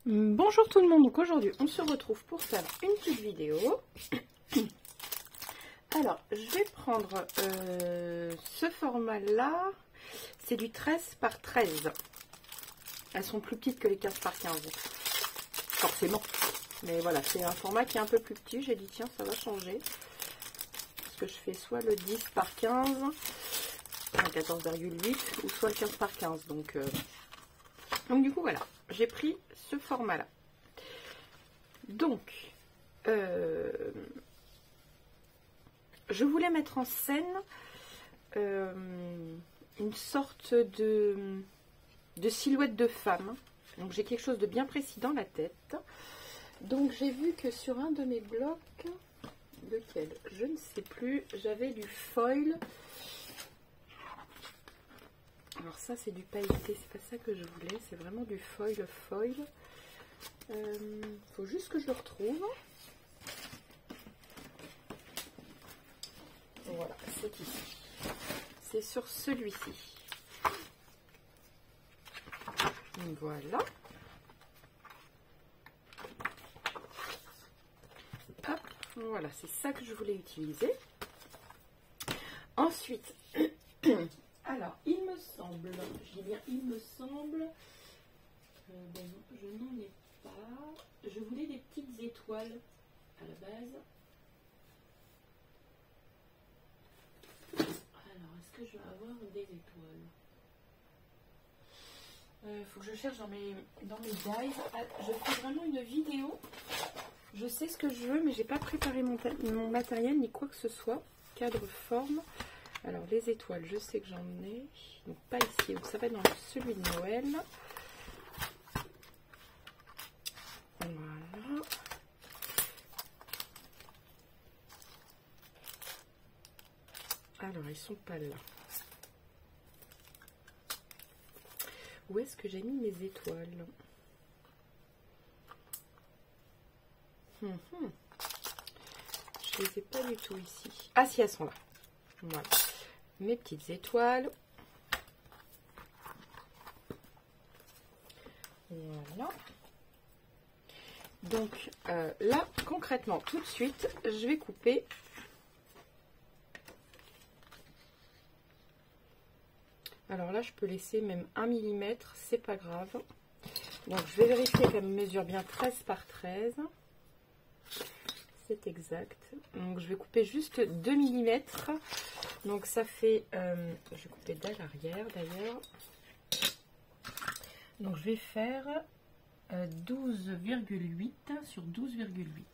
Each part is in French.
Bonjour tout le monde, donc aujourd'hui on se retrouve pour faire une petite vidéo. Alors je vais prendre ce format là, c'est du 13 par 13. Elles sont plus petites que les 15 par 15, forcément. Mais voilà, c'est un format qui est un peu plus petit, j'ai dit tiens ça va changer. Parce que je fais soit le 10 par 15, 14,8 ou soit le 15 par 15. Donc du coup voilà, j'ai pris ce format là. Donc je voulais mettre en scène une sorte de silhouette de femme. Donc j'ai quelque chose de bien précis dans la tête. Donc j'ai vu que sur un de mes blocs, lequel je ne sais plus, j'avais du foil. Alors ça c'est du pailleté, c'est pas ça que je voulais, c'est vraiment du foil. Faut juste que je le retrouve. Voilà, c'est ici. C'est sur celui-ci. Voilà. Hop, voilà, c'est ça que je voulais utiliser. Ensuite, alors, il me semble, je dis bien il me semble, ben non, je n'en ai pas. Je voulais des petites étoiles à la base. Alors, est-ce que je vais avoir des étoiles? Faut que je cherche dans mes dies. Ah, je fais vraiment une vidéo. Je sais ce que je veux, mais j'ai pas préparé mon matériel ni quoi que ce soit. Cadre, forme. Alors, les étoiles, je sais que j'en ai. Donc, pas ici. Donc, ça va dans celui de Noël. Voilà. Alors, ils sont pas là. Où est-ce que j'ai mis mes étoiles? Je les ai pas du tout ici. Ah si, elles sont là. Voilà. Mes petites étoiles. Voilà. Donc là, concrètement, tout de suite, je vais couper. Alors là, je peux laisser même 1 mm, c'est pas grave. Donc je vais vérifier qu'elle me mesure bien 13 par 13. C'est exact. Donc je vais couper juste 2 mm. Donc ça fait, je vais couper dès l'arrière d'ailleurs. Donc je vais faire 12,8 sur 12,8.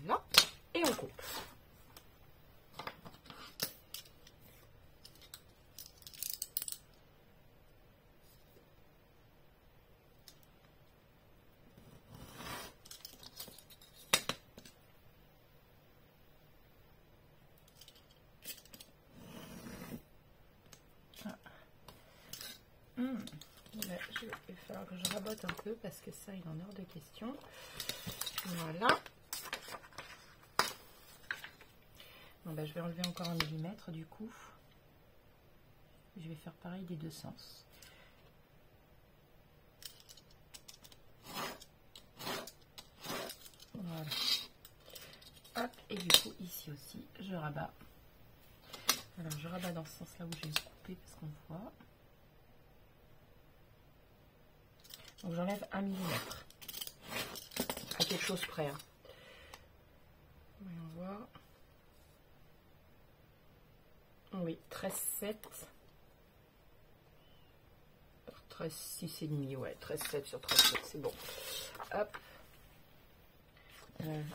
Voilà, et on coupe. Là, je vais falloir que je rabote un peu parce que ça, il en est hors de question. Voilà. Bon, bah, je vais enlever encore 1 mm du coup. Je vais faire pareil des deux sens. Voilà. Hop, et du coup, ici aussi, je rabats. Alors, je rabats dans ce sens-là où j'ai coupé parce qu'on voit. Donc, j'enlève 1 mm. À quelque chose près. Hein. Voyons voir. Oui, 13,7. 13,6,5, ouais, 13,7 sur 13,7, c'est bon. Hop.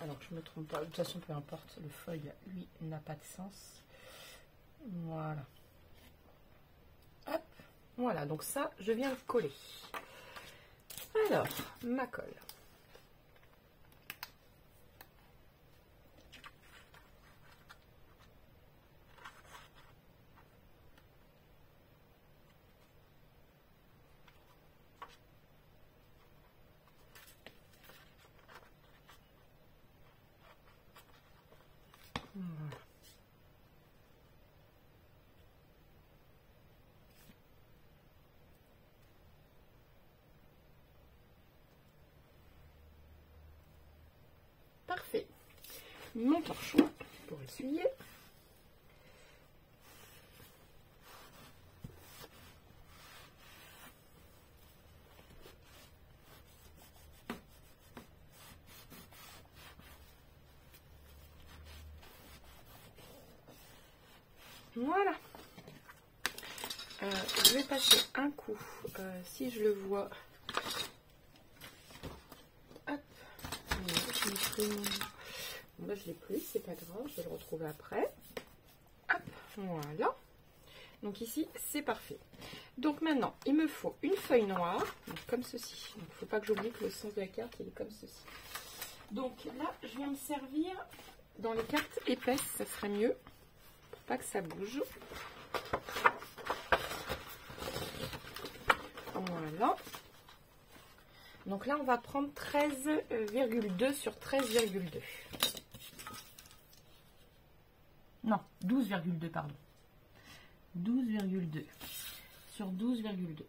Alors que je me trompe pas, de toute façon, peu importe, le foil, lui, n'a pas de sens. Voilà. Hop. Voilà, donc ça, je viens le coller. Alors, ma colle. mon torchon pour essuyer. Voilà. Je vais passer un coup, si je le vois. Hop. Moi je l'ai plus, c'est pas grave, je vais le retrouver après. Hop, voilà. Donc ici, c'est parfait. Donc maintenant, il me faut une feuille noire, donc comme ceci. Il ne faut pas que j'oublie que le sens de la carte, il est comme ceci. Donc là, je viens me servir dans les cartes épaisses, ça serait mieux. Pas que ça bouge. Voilà. Donc là, on va prendre 13,2 sur 13,2. Non, 12,2, pardon. 12,2 sur 12,2.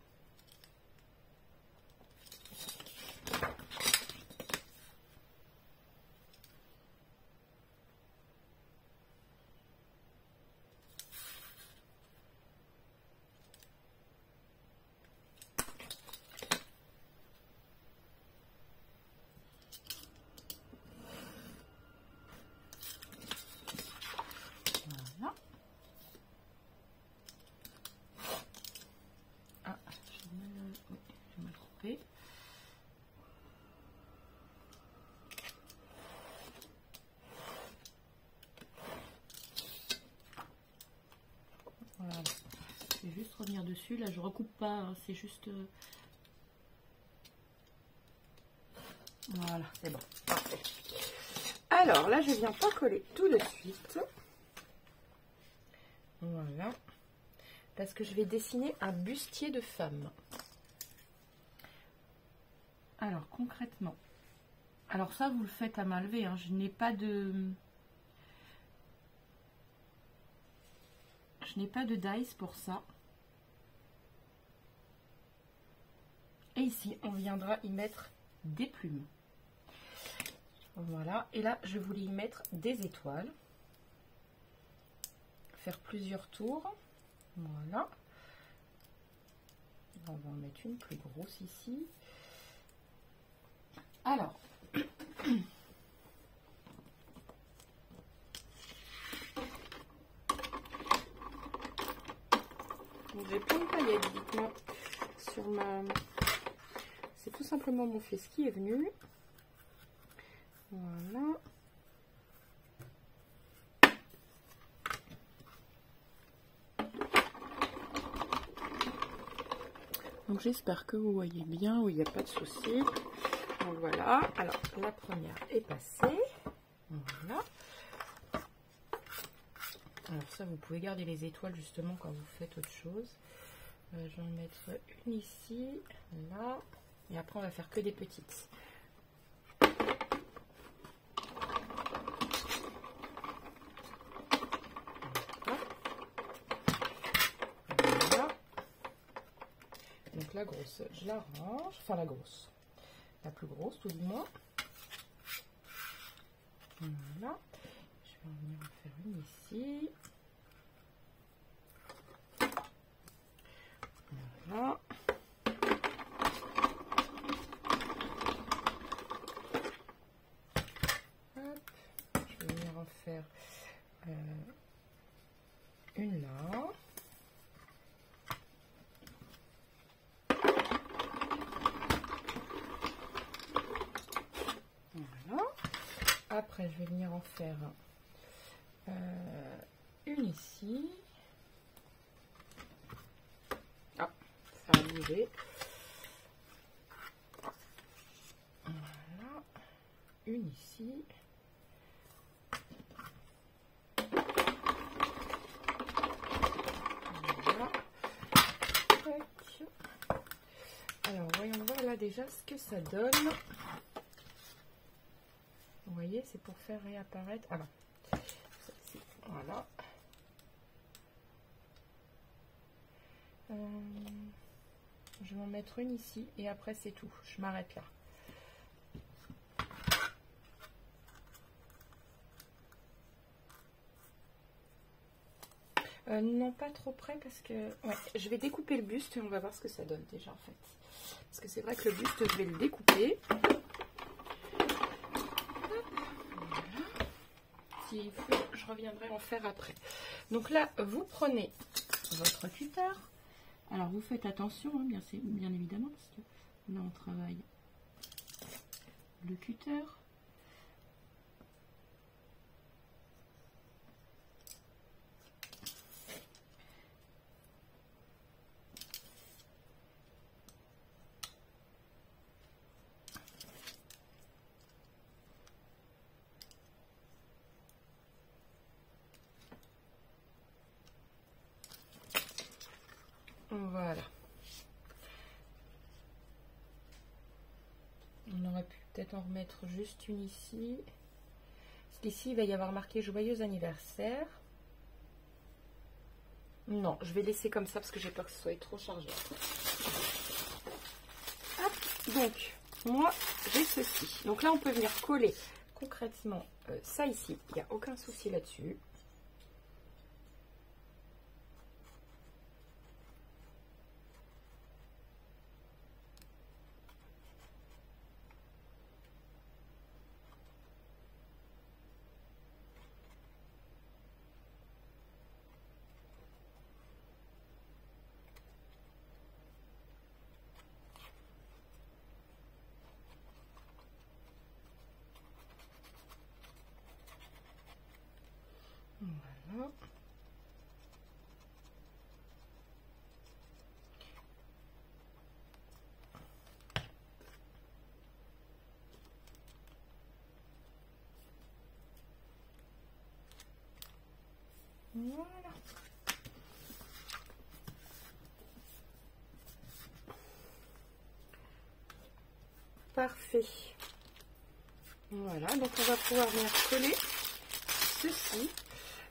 Voilà. Je vais juste revenir dessus. Là, je recoupe pas. Hein, c'est juste... Voilà, c'est bon. Parfait. Alors, là, je viens pas coller tout de suite. Voilà. Parce que je vais dessiner un bustier de femme. Alors, concrètement. Alors ça, vous le faites à main levée. Hein. Je n'ai pas de... Je n'ai pas de dice pour ça. Et ici, on viendra y mettre des plumes. Voilà. Et là, je voulais y mettre des étoiles. Faire plusieurs tours. Voilà. On va en mettre une plus grosse ici. Alors. J'ai plein de paillettes, dites-moi, sur ma... C'est tout simplement mon fils qui est venu. Voilà. Donc j'espère que vous voyez bien, où il n'y a pas de souci. Donc voilà, alors la première est passée. Voilà. Alors ça, vous pouvez garder les étoiles justement quand vous faites autre chose. Je vais en mettre une ici, là. Et après, on va faire que des petites. Voilà. Donc la grosse, je la range. Enfin la grosse. La plus grosse, tout du moins. Voilà. Je vais en venir en faire une ici. Voilà. Hop. Je vais venir en faire une là. Voilà. Après, je vais venir en faire une ici. Ah, ça a bougé. Voilà. Une ici. Voilà. Alors, voyons voir là déjà ce que ça donne. Vous voyez, c'est pour faire réapparaître. Alors, celle-ci, voilà. Je vais en mettre une ici et après c'est tout. Je m'arrête là. Non, pas trop près parce que... Ouais, je vais découper le buste et on va voir ce que ça donne déjà en fait. Parce que c'est vrai que le buste, je vais le découper. Voilà. S'il faut, je reviendrai en faire après. Donc là, vous prenez votre cutter. Alors vous faites attention, hein, bien évidemment, parce que là on travaille le cutter. Voilà. On aurait pu peut-être en remettre juste une ici. Parce qu'ici, il va y avoir marqué joyeux anniversaire. Non, je vais laisser comme ça parce que j'ai peur que ce soit trop chargé. Hop, donc, moi, j'ai ceci. Donc là, on peut venir coller concrètement ça ici. Il n'y a aucun souci là-dessus. Voilà. Voilà. Parfait. Voilà, donc on va pouvoir venir coller ceci.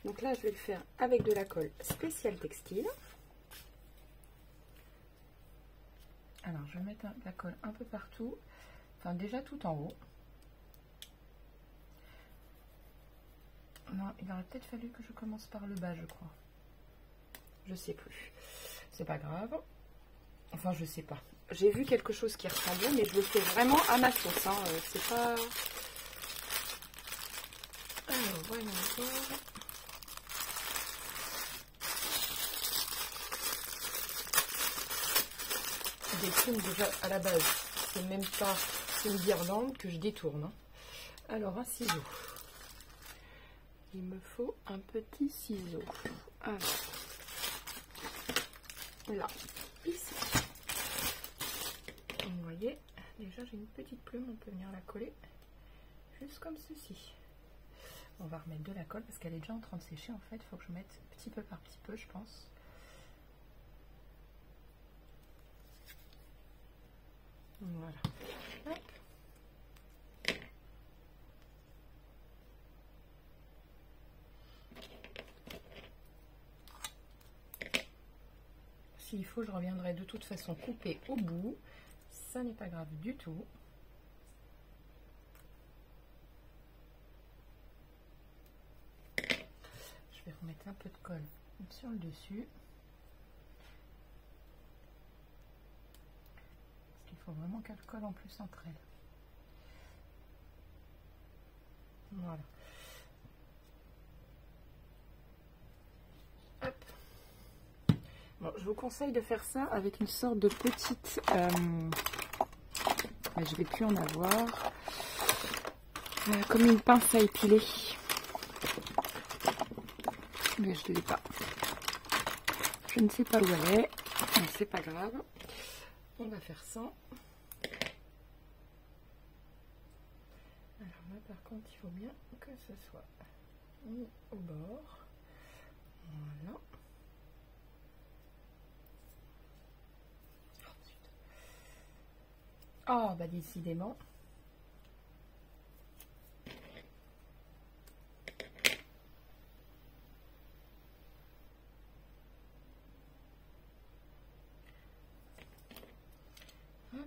Donc là, je vais le faire avec de la colle spéciale textile. Alors, je vais mettre de la colle un peu partout. Enfin, déjà tout en haut. Non, il aurait peut-être fallu que je commence par le bas, je crois. Je sais plus. C'est pas grave. Enfin, je sais pas. J'ai vu quelque chose qui ressemblait, mais je le fais vraiment à ma sauce. Hein. C'est pas... Alors, voilà encore. Des plumes déjà à la base. C'est même pas une guirlande que je détourne. Hein. Alors, un ciseau. Il me faut un petit ciseau. Alors, là, ici. Vous voyez, déjà j'ai une petite plume, on peut venir la coller juste comme ceci. On va remettre de la colle parce qu'elle est déjà en train de sécher en fait. Il faut que je mette petit peu par petit peu, je pense. Voilà. Hop. S'il faut, je reviendrai de toute façon couper au bout. Ça n'est pas grave du tout. Je vais remettre un peu de colle sur le dessus. Parce qu'il faut vraiment qu'elle colle en plus entre elles. Voilà. Hop. Bon, je vous conseille de faire ça avec une sorte de petite... je vais plus en avoir. Comme une pince à épiler. Mais je ne l'ai pas. Je ne sais pas où elle est. Mais c'est pas grave. On va faire ça. Alors là, par contre, il faut bien que ce soit mis au bord. Voilà. Oh, bah décidément. Hop.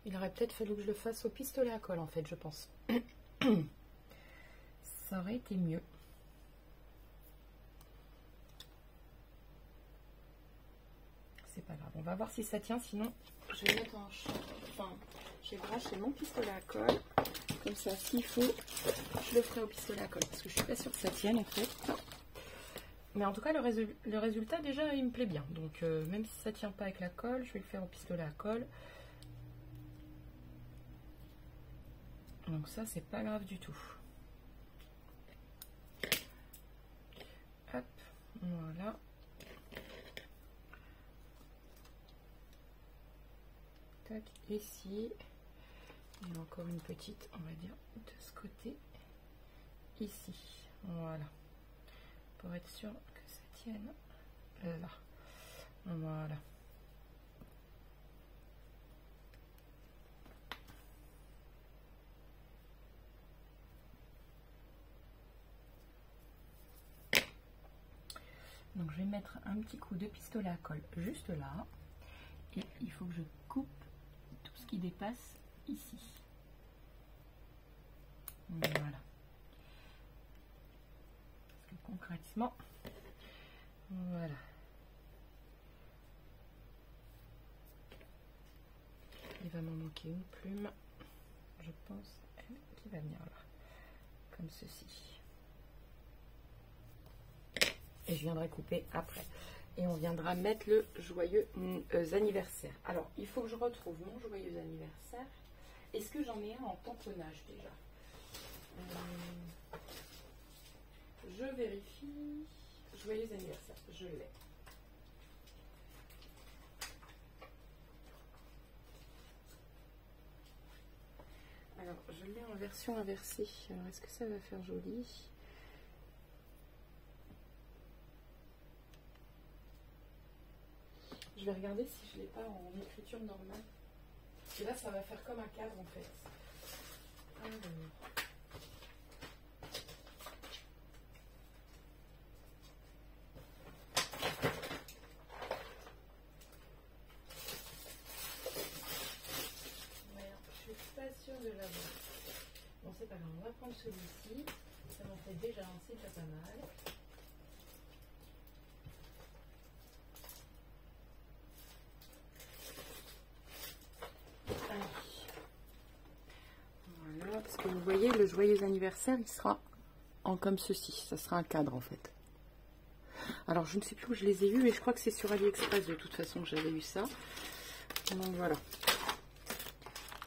Il aurait peut-être fallu que je le fasse au pistolet à colle en fait, je pense. Ça aurait été mieux. C'est pas grave, on va voir si ça tient, sinon je vais mettre en champ. Enfin, j'ai branché mon pistolet à colle. Comme ça, s'il faut, je le ferai au pistolet à colle. Parce que je suis pas sûre que ça tienne en fait. Mais en tout cas, le résultat déjà, il me plaît bien. Donc même si ça tient pas avec la colle, je vais le faire au pistolet à colle. Donc ça, c'est pas grave du tout. Hop, voilà. Tac, ici. Il y a encore une petite, on va dire, de ce côté. Ici, voilà. Pour être sûr que ça tienne là. Voilà. Donc je vais mettre un petit coup de pistolet à colle juste là. Et il faut que je coupe tout ce qui dépasse ici. Voilà. Parce que concrètement, voilà. Il va m'en manquer une plume. Je pense qui va venir là. Comme ceci. Et je viendrai couper après. Et on viendra mettre le joyeux anniversaire. Alors, il faut que je retrouve mon joyeux anniversaire. Est-ce que j'en ai un en tamponnage déjà? Je vérifie. Joyeux anniversaire, je l'ai. Alors, je l'ai en version inversée. Alors, est-ce que ça va faire joli? Je vais regarder si je ne l'ai pas en écriture normale. Et là, ça va faire comme un cadre en fait. Alors. Je suis pas sûre de l'avoir. Bon, c'est pas grave, on va prendre celui-ci. Ça m'en fait déjà un, c'est déjà pas mal. Voilà, parce que vous voyez, le joyeux anniversaire, il sera en comme ceci. Ça sera un cadre en fait. Alors, je ne sais plus où je les ai eus, mais je crois que c'est sur AliExpress de toute façon que j'avais eu ça. Donc voilà.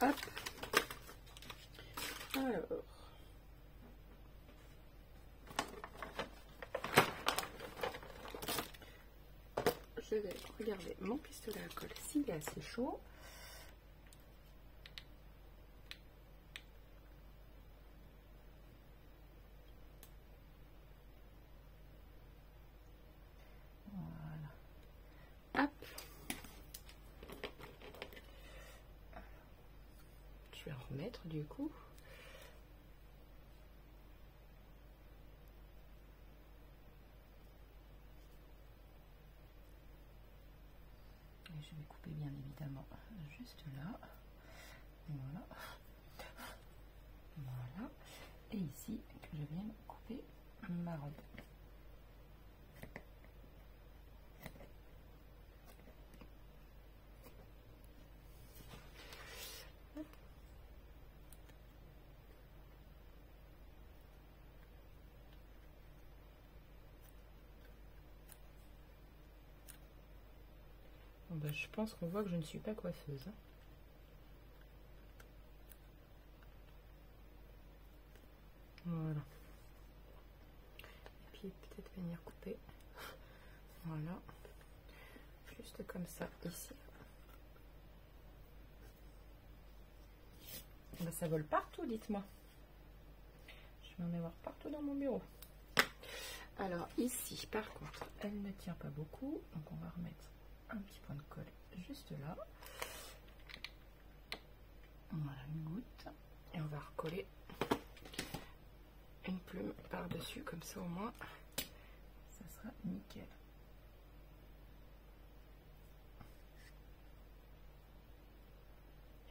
Hop. Alors. Je vais regarder mon pistolet à colle s'il est assez chaud. Voilà. Hop. Je vais en remettre du coup. Je vais couper bien évidemment juste là. Voilà. Voilà. Et ici, que je viens couper ma robe. Bon ben, je pense qu'on voit que je ne suis pas coiffeuse. Voilà. Et puis peut-être venir couper. Voilà. Juste comme ça, ici. Ben, ça vole partout, dites-moi. Je vais en avoir partout dans mon bureau. Alors ici, par contre, elle ne tient pas beaucoup. Donc on va remettre un petit point de colle juste là. Voilà, une goutte. Et on va recoller une plume par-dessus, comme ça au moins, ça sera nickel.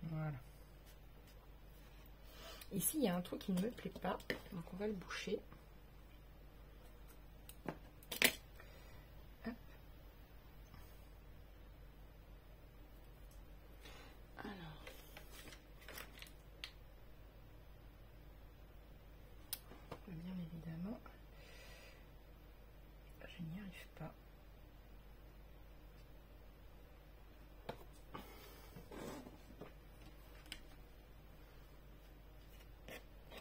Voilà. Ici, il y a un trou qui ne me plaît pas, donc on va le boucher. Hop. Alors, bien évidemment, je n'y arrive pas.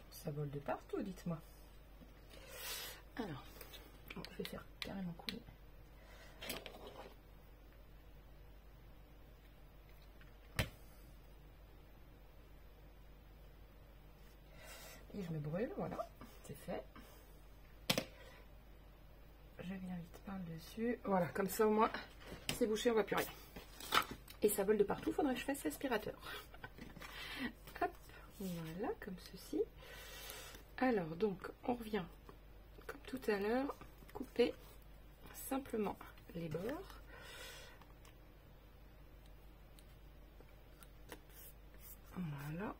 Ça vole de partout, dites-moi. Alors, je vais faire carrément couler. Et je me brûle, voilà, c'est fait. Je viens vite par-dessus. Voilà, comme ça au moins, c'est bouché, on voit plus rien. Et ça vole de partout, faudrait que je fasse l'aspirateur. Hop, voilà, comme ceci. Alors, donc, on revient, comme tout à l'heure, couper simplement les bords. Voilà.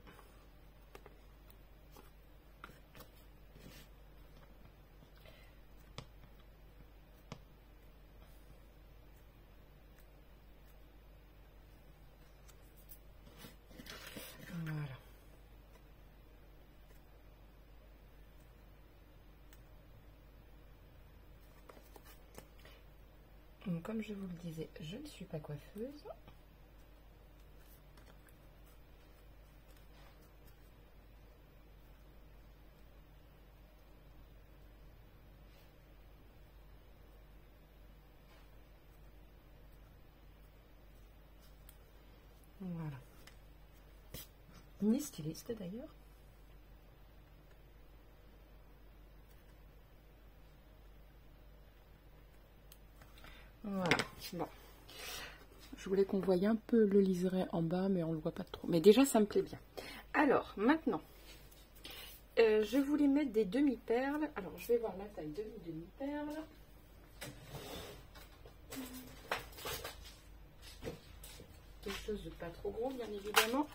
Voilà. Donc, comme je vous le disais, je ne suis pas coiffeuse. Voilà. Ni styliste d'ailleurs. Voilà. Bon. Je voulais qu'on voie un peu le liseré en bas, mais on ne le voit pas trop. Mais déjà, ça me plaît bien. Alors, maintenant, je voulais mettre des demi-perles. Alors, je vais voir la taille de mes demi-perles. Quelque chose de pas trop gros, bien évidemment.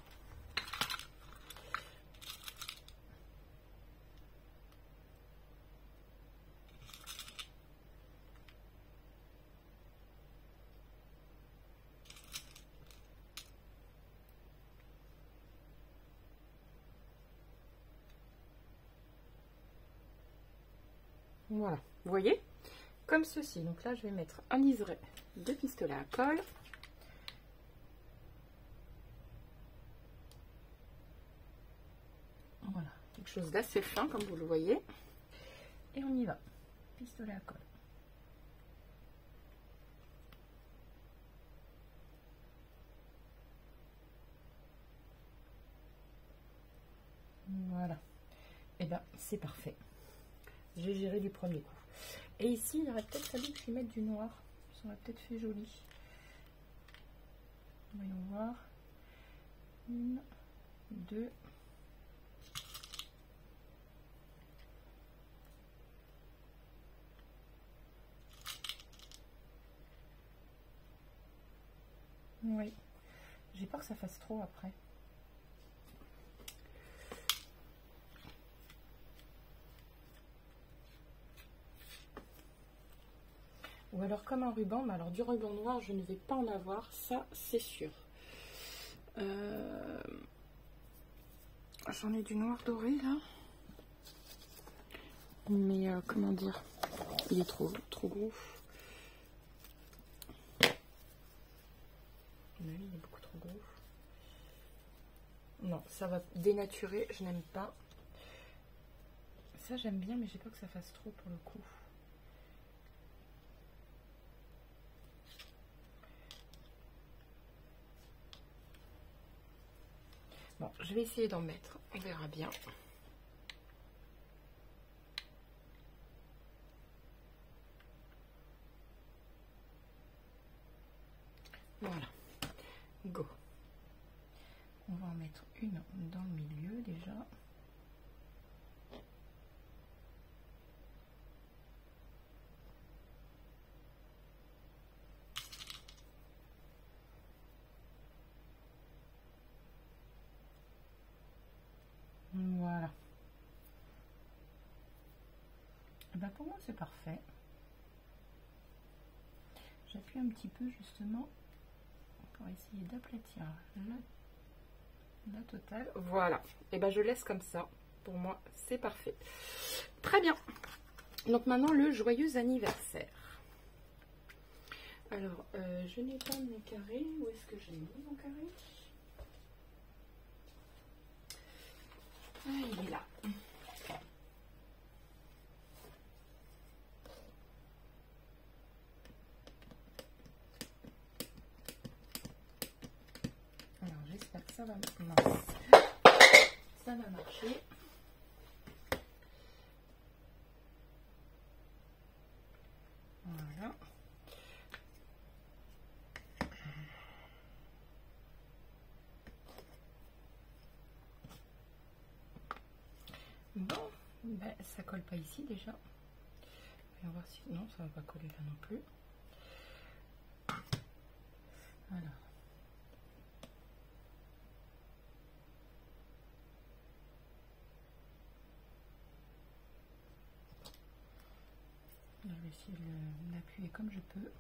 Voilà, vous voyez, comme ceci. Donc là, je vais mettre un liseré de pistolet à colle. Voilà, quelque chose d'assez fin, comme vous le voyez. Et on y va, pistolet à colle. Voilà, et bien c'est parfait. J'ai géré du premier coup. Et ici, il aurait peut-être fallu que je mette du noir. Ça aurait peut-être fait joli. Voyons voir. 1, 2. Oui. J'ai peur que ça fasse trop après. Ou alors comme un ruban, mais alors du ruban noir, je ne vais pas en avoir, ça c'est sûr. J'en ai du noir doré là. Mais comment dire, il est trop gros. Oui, il est beaucoup trop gros. Non, ça va dénaturer, je n'aime pas. Ça j'aime bien, mais j'ai peur que ça fasse trop pour le coup. Bon, je vais essayer d'en mettre, on verra bien. Voilà, go. On va en mettre une dans le milieu déjà. Voilà. Bah pour moi c'est parfait. J'appuie un petit peu justement pour essayer d'aplatir la totale. Voilà. Et ben je laisse comme ça. Pour moi c'est parfait. Très bien. Donc maintenant le joyeux anniversaire. Alors je n'ai pas mon carré. Où est-ce que j'ai mis mon carré? Ah, il est là. Alors j'espère que ça va marcher. Voilà. Bon, ben, ça colle pas ici déjà. On va voir si non, ça va pas coller là non plus. Voilà. Je vais essayer de l'appuyer comme je peux.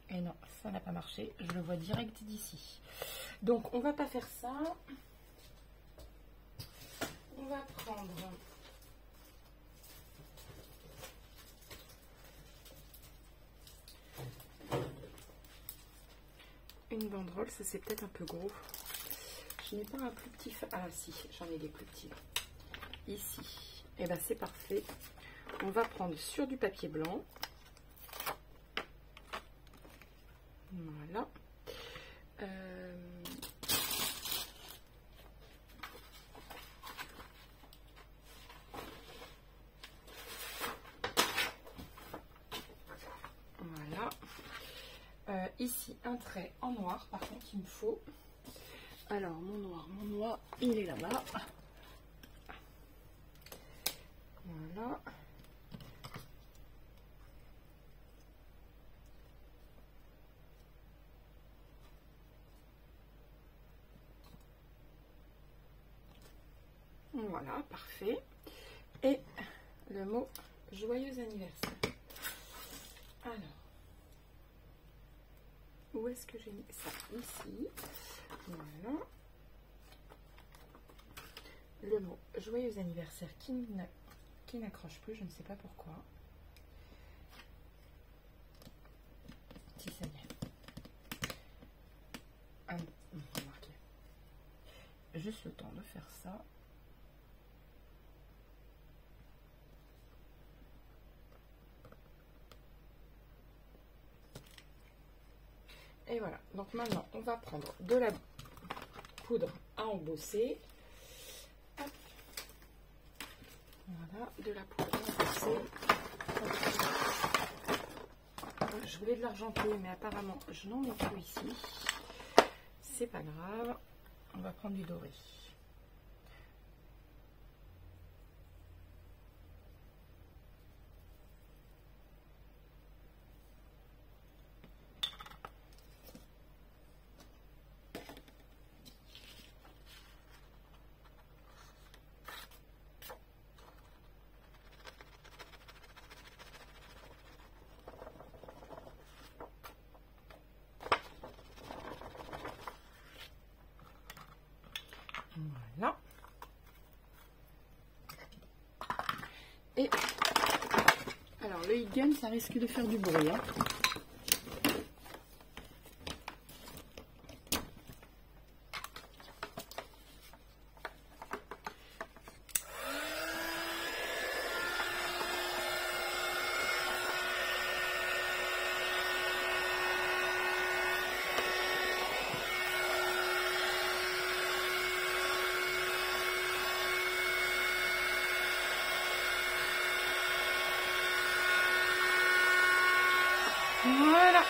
Et non, ça n'a pas marché. Je le vois direct d'ici. Donc, on va pas faire ça. On va prendre une banderole. Ça, c'est peut-être un peu gros. Je n'ai pas un plus petit... Ah si, j'en ai des plus petits. Ici. Et ben c'est parfait. On va prendre sur du papier blanc. Voilà. Voilà. Ici, un trait en noir. Par contre, il me faut... Alors, mon noir, il est là-bas. Voilà. Voilà, parfait. Et le mot joyeux anniversaire. Alors, où est-ce que j'ai mis ça? Ici. Voilà. Le mot joyeux anniversaire qui n'accroche plus, je ne sais pas pourquoi. Si, ça y est. Ah, remarquez. Juste le temps de faire ça. Et voilà. Donc maintenant, on va prendre de la poudre à embosser. Hop. Voilà, de la poudre à embosser. Je voulais de l'argenté, mais apparemment, je n'en ai plus ici. C'est pas grave. On va prendre du doré. Voilà. Et alors le heat gun, ça risque de faire du bruit. Hein. Voilà.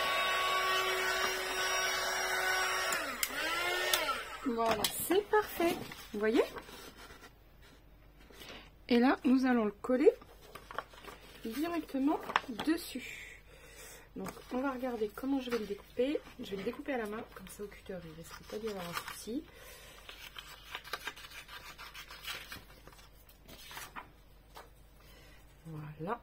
Voilà, c'est parfait. Vous voyez? Et là, nous allons le coller directement dessus. Donc, on va regarder comment je vais le découper. Je vais le découper à la main, comme ça au cutter, il ne risque pas d'y avoir un souci. Voilà.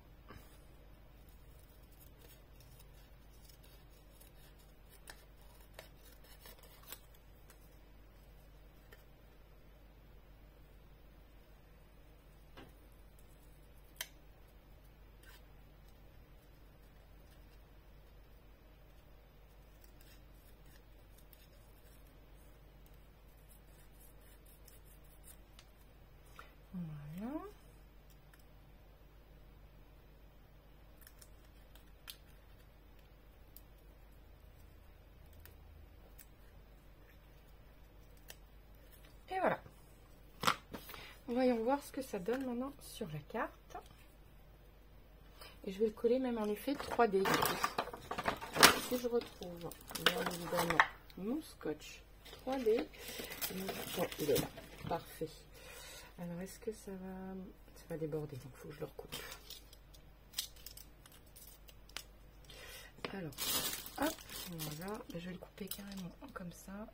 Voilà. Et voilà. Voyons voir ce que ça donne maintenant sur la carte. Et je vais le coller même en effet 3D du coup. Alors, si je retrouve bien évidemment mon scotch 3D. Bon, il est là. Parfait. Alors, est-ce que ça va déborder? Donc, il faut que je le recoupe. Alors, hop, voilà. Je vais le couper carrément comme ça.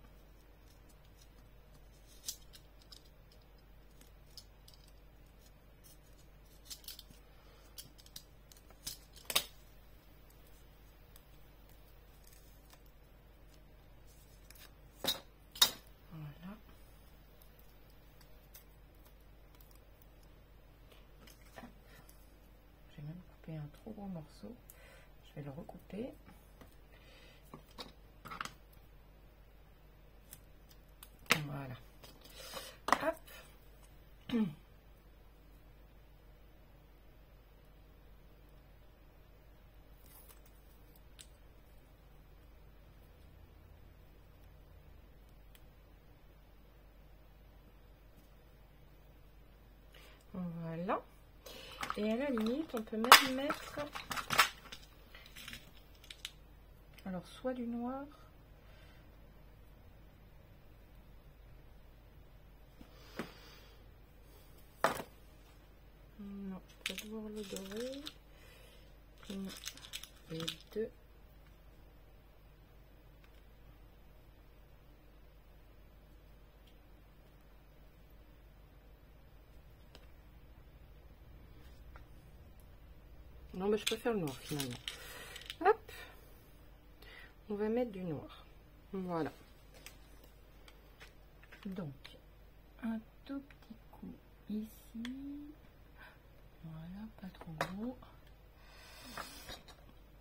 Voilà. J'ai même coupé un trop gros morceau. Je vais le recouper. Voilà. Hop. Voilà. Et à la limite, on peut même mettre, alors soit du noir, non, peut-être voir le doré, non, les deux. Non, mais je préfère le noir finalement. Hop, on va mettre du noir. Voilà. Donc, un tout petit coup ici. Voilà, pas trop gros.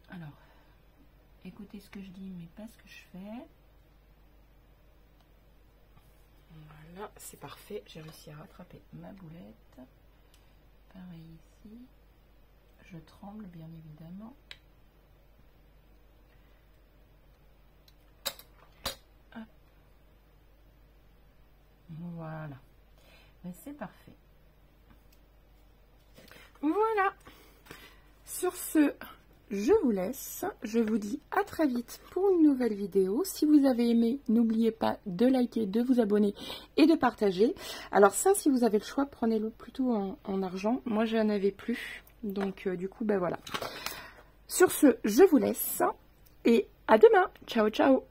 Alors, écoutez ce que je dis, mais pas ce que je fais. Voilà, c'est parfait. J'ai réussi à rattraper ma boulette. Pareil ici. Je tremble bien évidemment. Hop. Voilà. C'est parfait. Voilà. Sur ce, je vous laisse. Je vous dis à très vite pour une nouvelle vidéo. Si vous avez aimé, n'oubliez pas de liker, de vous abonner et de partager. Alors ça, si vous avez le choix, prenez-le plutôt en argent. Moi, je n'en avais plus. Donc, du coup, ben voilà. Sur ce, je vous laisse et à demain. Ciao, ciao.